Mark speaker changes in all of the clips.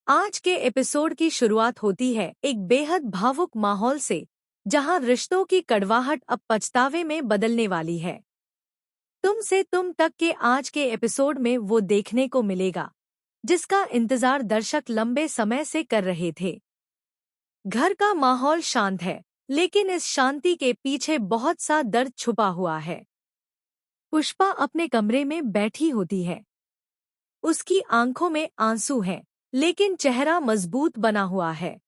Speaker 1: आज के एपिसोड की शुरुआत होती है एक बेहद भावुक माहौल से, जहां रिश्तों की कड़वाहट अब पछतावे में बदलने वाली है। तुम से तुम तक के आज के एपिसोड में वो देखने को मिलेगा जिसका इंतजार दर्शक लंबे समय से कर रहे थे। घर का माहौल शांत है, लेकिन इस शांति के पीछे बहुत सा दर्द छुपा हुआ है। पुष्पा अपने कमरे में बैठी होती है। उसकी आंखों में आंसू हैं, लेकिन चेहरा मजबूत बना हुआ है।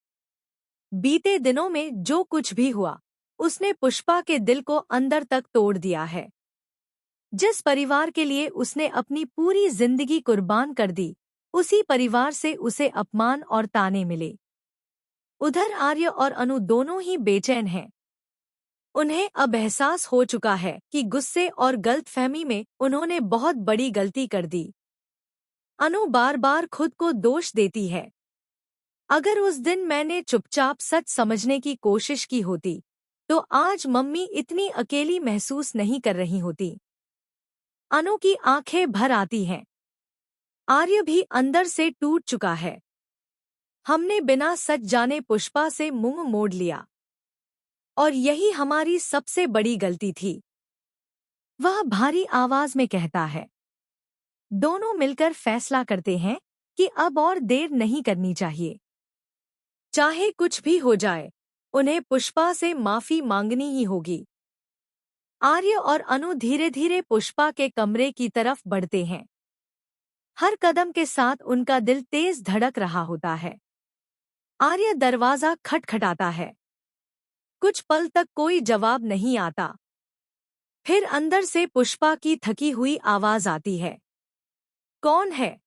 Speaker 1: बीते दिनों में जो कुछ भी हुआ, उसने पुष्पा के दिल को अंदर तक तोड़ दिया है। जिस परिवार के लिए उसने अपनी पूरी जिंदगी कुर्बान कर दी, उसी परिवार से उसे अपमान और ताने मिले। उधर आर्य और अनु दोनों ही बेचैन हैं। उन्हें अब एहसास हो चुका है कि गुस्से और गलतफहमी में उन्होंने बहुत बड़ी गलती कर दी। अनु बार बार खुद को दोष देती है। अगर उस दिन मैंने चुपचाप सच समझने की कोशिश की होती, तो आज मम्मी इतनी अकेली महसूस नहीं कर रही होती। अनु की आंखें भर आती हैं। आर्य भी अंदर से टूट चुका है। हमने बिना सच जाने पुष्पा से मुंह मोड़ लिया, और यही हमारी सबसे बड़ी गलती थी, वह भारी आवाज में कहता है। दोनों मिलकर फैसला करते हैं कि अब और देर नहीं करनी चाहिए। चाहे कुछ भी हो जाए, उन्हें पुष्पा से माफी मांगनी ही होगी। आर्य और अनु धीरे धीरे पुष्पा के कमरे की तरफ बढ़ते हैं। हर कदम के साथ उनका दिल तेज धड़क रहा होता है। आर्य दरवाजा खटखटाता है। कुछ पल तक कोई जवाब नहीं आता। फिर अंदर से पुष्पा की थकी हुई आवाज आती है। कौन है?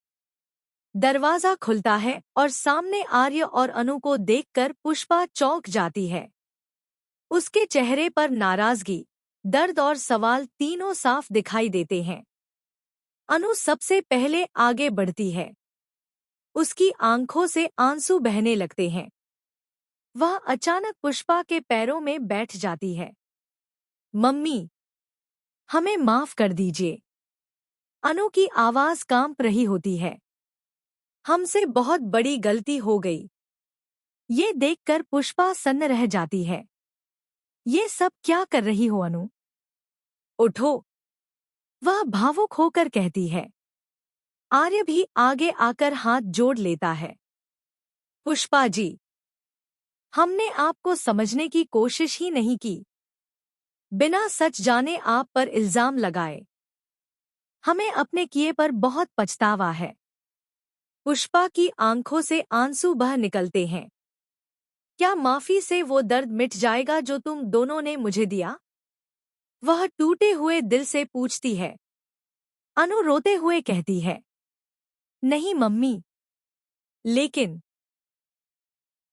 Speaker 1: दरवाजा खुलता है और सामने आर्य और अनु को देखकर पुष्पा चौंक जाती है। उसके चेहरे पर नाराजगी, दर्द और सवाल तीनों साफ दिखाई देते हैं। अनु सबसे पहले आगे बढ़ती है। उसकी आंखों से आंसू बहने लगते हैं। वह अचानक पुष्पा के पैरों में बैठ जाती है। मम्मी, हमें माफ कर दीजिए। अनु की आवाज कांप रही होती है। हमसे बहुत बड़ी गलती हो गई। ये देखकर पुष्पा सन्न रह जाती है। ये सब क्या कर रही हो अनु? उठो, वह भावुक होकर कहती है। आर्य भी आगे आकर हाथ जोड़ लेता है। पुष्पा जी, हमने आपको समझने की कोशिश ही नहीं की। बिना सच जाने आप पर इल्जाम लगाए। हमें अपने किए पर बहुत पछतावा है। पुष्पा की आंखों से आंसू बह निकलते हैं। क्या माफी से वो दर्द मिट जाएगा जो तुम दोनों ने मुझे दिया? वह टूटे हुए दिल से पूछती है। अनु रोते हुए कहती है। नहीं मम्मी, लेकिन